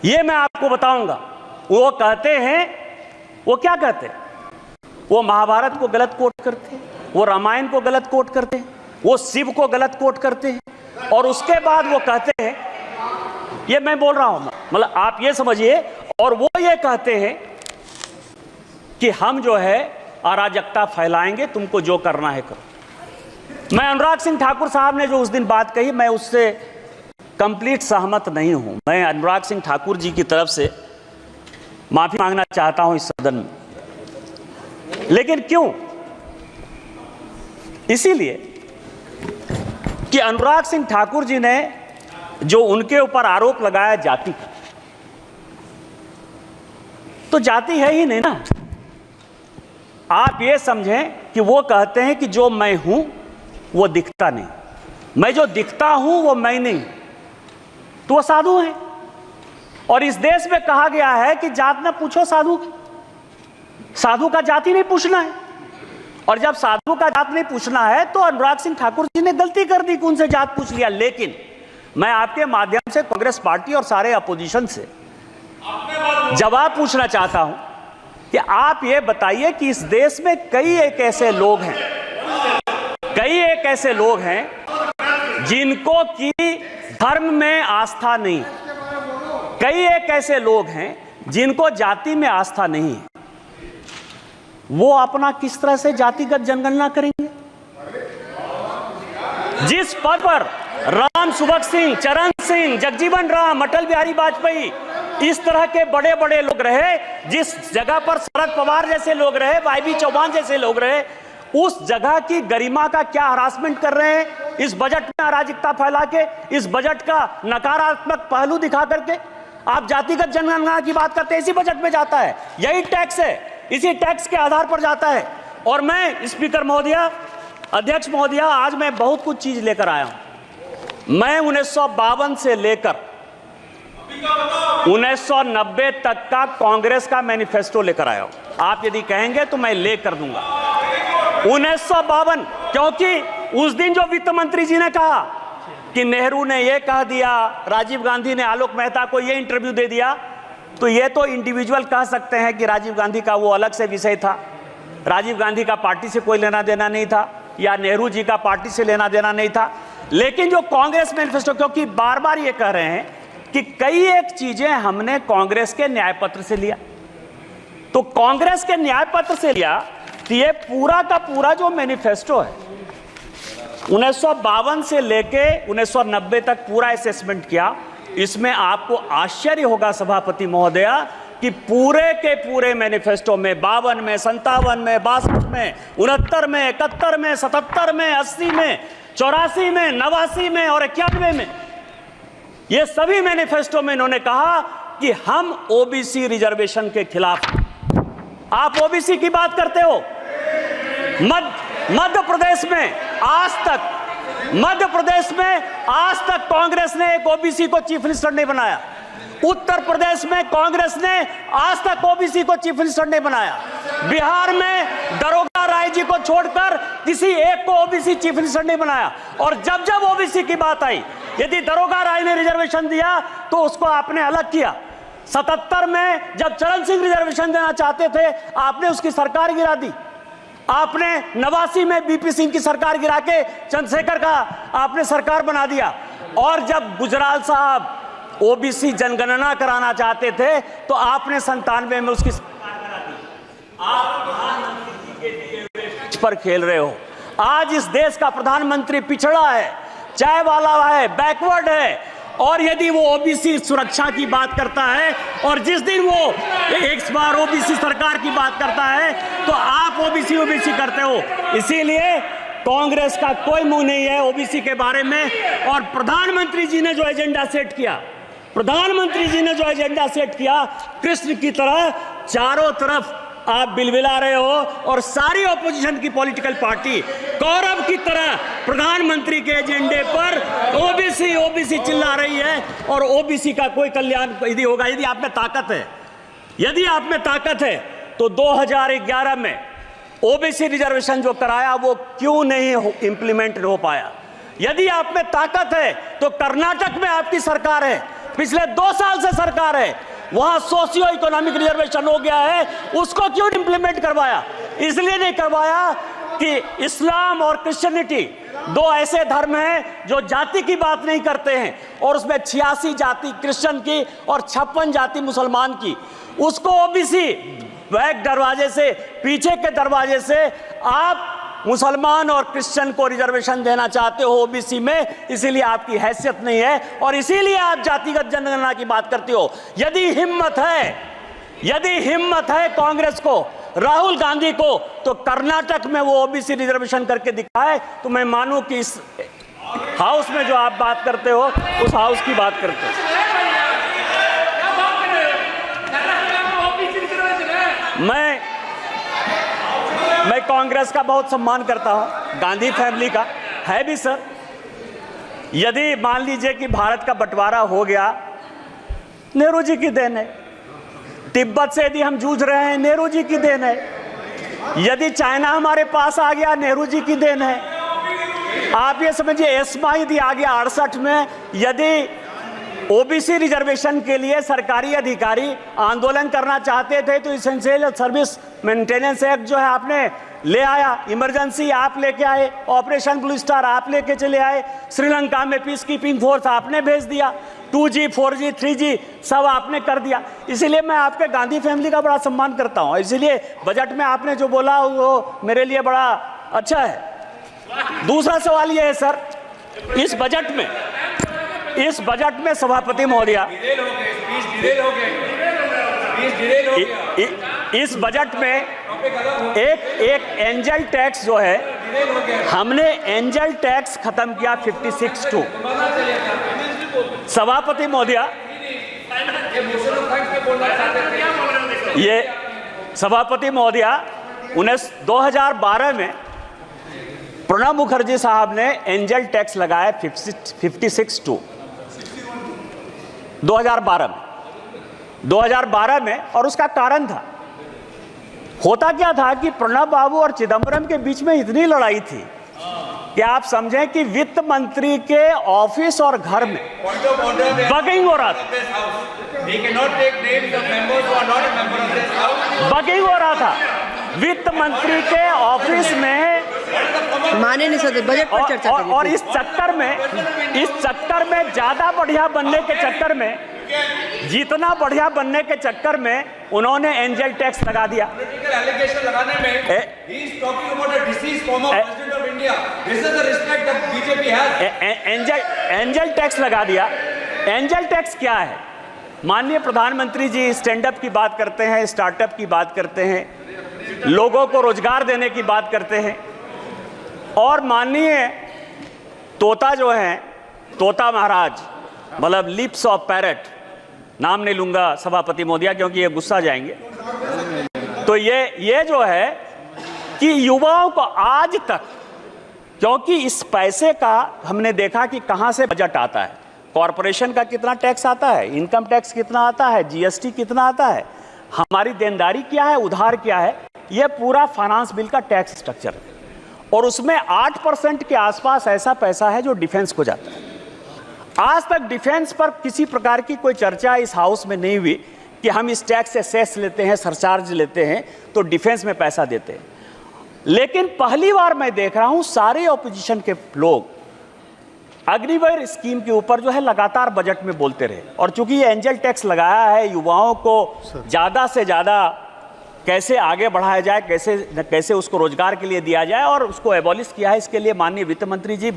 ये मैं आपको बताऊंगा। वो कहते हैं, वो क्या कहते हैं, वो महाभारत को गलत कोट करते हैं, वो रामायण को गलत कोट करते हैं, वो शिव को गलत कोट करते हैं, और उसके बाद वो कहते हैं, ये मैं बोल रहा हूं, मतलब आप ये समझिए, और वो ये कहते हैं कि हम जो है अराजकता फैलाएंगे, तुमको जो करना है करो। मैं अनुराग सिंह ठाकुर साहब ने जो उस दिन बात कही, मैं उससे कंप्लीट सहमत नहीं हूं। मैं अनुराग सिंह ठाकुर जी की तरफ से माफी मांगना चाहता हूं इस सदन में। लेकिन क्यों? इसीलिए कि अनुराग सिंह ठाकुर जी ने जो उनके ऊपर आरोप लगाया जाति का, तो जाति है ही नहीं ना। आप ये समझें कि वो कहते हैं कि जो मैं हूं वो दिखता नहीं, मैं जो दिखता हूं वो मैं नहीं, तो वो साधु हैं। और इस देश में कहा गया है कि जात न पूछो साधु की, साधु का जाति नहीं पूछना है। और जब साधु का जात नहीं पूछना है तो अनुराग सिंह ठाकुर जी ने गलती कर दी कि उनसे जात पूछ लिया। लेकिन मैं आपके माध्यम से कांग्रेस पार्टी और सारे अपोजिशन से जवाब पूछना चाहता हूं कि आप ये बताइए कि इस देश में कई एक ऐसे लोग हैं जिनको की धर्म में आस्था नहीं, कई एक ऐसे लोग हैं जिनको जाति में आस्था नहीं है, वो अपना किस तरह से जातिगत जनगणना करेंगे? जिस पद पर राम सुभग सिंह, चरण सिंह, जगजीवन राम, अटल बिहारी वाजपेयी, इस तरह के बड़े बड़े लोग रहे, जिस जगह पर शरद पवार जैसे लोग रहे, वाईबी चौहान जैसे लोग रहे, उस जगह की गरिमा का क्या हरासमेंट कर रहे हैं इस बजट में अराजकता फैला के, इस बजट का नकारात्मक पहलू दिखा करके। आप जातिगत जनगणना की बात करते हैं, इसी बजट में जाता है, यही टैक्स है, इसी टैक्स के आधार पर जाता है। और मैं स्पीकर महोदया, अध्यक्ष महोदया, आज मैं बहुत कुछ चीज लेकर आया हूं। मैं 1952 से लेकर 1990 तक का कांग्रेस का मैनिफेस्टो लेकर आया हूं। आप यदि कहेंगे तो मैं लेकर दूंगा 1952, क्योंकि उस दिन जो वित्त मंत्री जी ने कहा कि नेहरू ने यह कह दिया, राजीव गांधी ने आलोक मेहता को यह इंटरव्यू दे दिया, तो ये तो इंडिविजुअल कह सकते हैं कि राजीव गांधी का वो अलग से विषय था, राजीव गांधी का पार्टी से कोई लेना देना नहीं था, या नेहरू जी का पार्टी से लेना देना नहीं था। लेकिन जो कांग्रेस मैनिफेस्टो, क्योंकि बार बार ये कह रहे हैं कि कई एक चीजें हमने कांग्रेस के न्याय पत्र से लिया, तो कांग्रेस के न्याय पत्र से लिया, तो ये पूरा का पूरा जो मैनिफेस्टो है 1952 से लेके 1990 तक पूरा असेसमेंट किया। इसमें आपको आश्चर्य होगा सभापति महोदया कि पूरे के पूरे मैनिफेस्टो में 52 में, 57 में, 62 में, 69 में, 71 में, 77 में, 80 में, 84 में, 89 में और 91 में, ये सभी मैनिफेस्टो में इन्होंने कहा कि हम ओबीसी रिजर्वेशन के खिलाफ। आप ओबीसी की बात करते हो, मध्य प्रदेश में आज तक कांग्रेस ने एक ओबीसी को चीफ मिनिस्टर नहीं बनाया। उत्तर प्रदेश में कांग्रेस ने आज तक ओबीसी को चीफ मिनिस्टर नहीं बनाया। बिहार में दरोगा राय जी को छोड़कर किसी एक को ओबीसी चीफ मिनिस्टर नहीं बनाया। और जब जब ओबीसी की बात आई, यदि दरोगा राय ने रिजर्वेशन दिया तो उसको आपने अलग किया। 77 में जब चरण सिंह रिजर्वेशन देना चाहते थे, आपने उसकी सरकार गिरा दी। आपने 89 में बीपी सिंह की सरकार गिरा के चंद्रशेखर का आपने सरकार बना दिया। और जब गुजराल साहब ओबीसी जनगणना कराना चाहते थे तो आपने 97 में उसकी सरकार करा दी। आप प्रधानमंत्री के पर खेल रहे हो। आज इस देश का प्रधानमंत्री पिछड़ा है, चाय वाला है, बैकवर्ड है। और यदि वो ओबीसी सुरक्षा की बात करता है और जिस दिन वो एक बार ओबीसी सरकार की बात करता है तो आप ओबीसी करते हो। इसीलिए कांग्रेस का कोई मुंह नहीं है ओबीसी के बारे में। और प्रधानमंत्री जी ने जो एजेंडा सेट किया, कृष्ण की तरह चारों तरफ आप बिलबिला रहे हो और सारी ऑपोजिशन की पॉलिटिकल पार्टी कौरव की तरह प्रधानमंत्री के एजेंडे पर ओबीसी चिल्ला रही है। और ओबीसी का कोई कल्याण यदि होगा, यदि आप में ताकत है तो 2011 में ओबीसी रिजर्वेशन जो कराया वो क्यों नहीं इम्प्लीमेंट हो पाया? यदि आप में ताकत है तो कर्नाटक में आपकी सरकार है, पिछले 2 साल से सरकार है, वहां सोशियो इकोनॉमिक रिजर्वेशन हो गया है, उसको क्यों इंप्लीमेंट करवाया? इसलिए नहीं करवाया कि इस्लाम और क्रिश्चियनिटी 2 ऐसे धर्म हैं जो जाति की बात नहीं करते हैं, और उसमें 86 जाति क्रिश्चियन की और 56 जाति मुसलमान की। उसको ओबीसी बैक दरवाजे से, पीछे के दरवाजे से आप मुसलमान और क्रिश्चियन को रिजर्वेशन देना चाहते हो ओबीसी में, इसीलिए आपकी हैसियत नहीं है और इसीलिए आप जातिगत जनगणना की बात करते हो। यदि हिम्मत है कांग्रेस को, राहुल गांधी को, तो कर्नाटक में वो ओबीसी रिजर्वेशन करके दिखाए, तो मैं मानूं कि इस हाउस में जो आप बात करते हो उस हाउस की बात करते हो। मैं कांग्रेस का बहुत सम्मान करता हूं, गांधी फैमिली का है भी सर। यदि मान लीजिए कि भारत का बंटवारा हो गया, नेहरू जी की देन है। तिब्बत से यदि हम जूझ रहे हैं, नेहरू जी की देन है। यदि चाइना हमारे पास आ गया, नेहरू जी की देन है। आप ये समझिए, एस्मा यदि आ गया 68 में, यदि ओबीसी रिजर्वेशन के लिए सरकारी अधिकारी आंदोलन करना चाहते थे तो इसेंशियल सर्विस मेंटेनेंस एक्ट जो है आपने ले आया, इमरजेंसी आप लेके आए, ऑपरेशन ब्लू स्टार आप लेके चले आए, श्रीलंका में पीस कीपिंग फोर्स आपने भेज दिया, 2G 4G 3G सब आपने कर दिया। इसीलिए मैं आपके गांधी फैमिली का बड़ा सम्मान करता हूं। इसीलिए बजट में आपने जो बोला वो मेरे लिए बड़ा अच्छा है। दूसरा सवाल ये है सर, इस बजट में सभापति महोदया, इस बजट में एक एंजल टैक्स जो है, हमने एंजल टैक्स खत्म किया 56(2). सभापति महोदया, ये सभापति महोदया 2012 में प्रणब मुखर्जी साहब ने एंजल टैक्स लगाया 56(2) 2012 में, और उसका कारण था, होता क्या था कि प्रणब बाबू और चिदंबरम के बीच में इतनी लड़ाई थी कि आप समझें कि वित्त मंत्री के ऑफिस और घर में बगिंग हो रहा था, बगिंग हो रहा था। वित्त मंत्री के ऑफिस में माने नहीं सकते, बजट पर चर्चा करिए। और इस चक्कर में ज्यादा बढ़िया बनने के चक्कर में, जितना बढ़िया बनने के चक्कर में उन्होंने एंजल टैक्स लगा दिया। एंजल टैक्स लगा दिया। एंजल टैक्स क्या है? माननीय प्रधानमंत्री जी स्टैंड अप की बात करते हैं, स्टार्टअप की बात करते हैं, लोगों को रोजगार देने की बात करते हैं, और माननीय तोता जो है, तोता महाराज, मतलब लिप्स ऑफ पैरट, नाम नहीं लूंगा सभापति महोदया क्योंकि ये गुस्सा जाएंगे, तो ये जो है कि युवाओं को आज तक, क्योंकि इस पैसे का हमने देखा कि कहां से बजट आता है, कॉरपोरेशन का कितना टैक्स आता है, इनकम टैक्स कितना आता है, जीएसटी कितना आता है, हमारी देनदारी क्या है, उधार क्या है, यह पूरा फाइनेंस बिल का टैक्स स्ट्रक्चर है। और उसमें 8% के आसपास ऐसा पैसा है जो डिफेंस को जाता है। आज तक डिफेंस पर किसी प्रकार की कोई चर्चा इस हाउस में नहीं हुई कि हम इस टैक्स से सेस लेते हैं, सरचार्ज लेते हैं तो डिफेंस में पैसा देते हैं। लेकिन पहली बार मैं देख रहा हूं सारे ऑपोजिशन के लोग अग्निवीर स्कीम के ऊपर जो है लगातार बजट में बोलते रहे, और चूंकि ये एंजल टैक्स लगाया है, युवाओं को ज्यादा से ज्यादा कैसे आगे बढ़ाया जाए, कैसे उसको रोजगार के लिए दिया जाए और उसको एबॉलिश किया है, इसके लिए माननीय वित्त मंत्री जी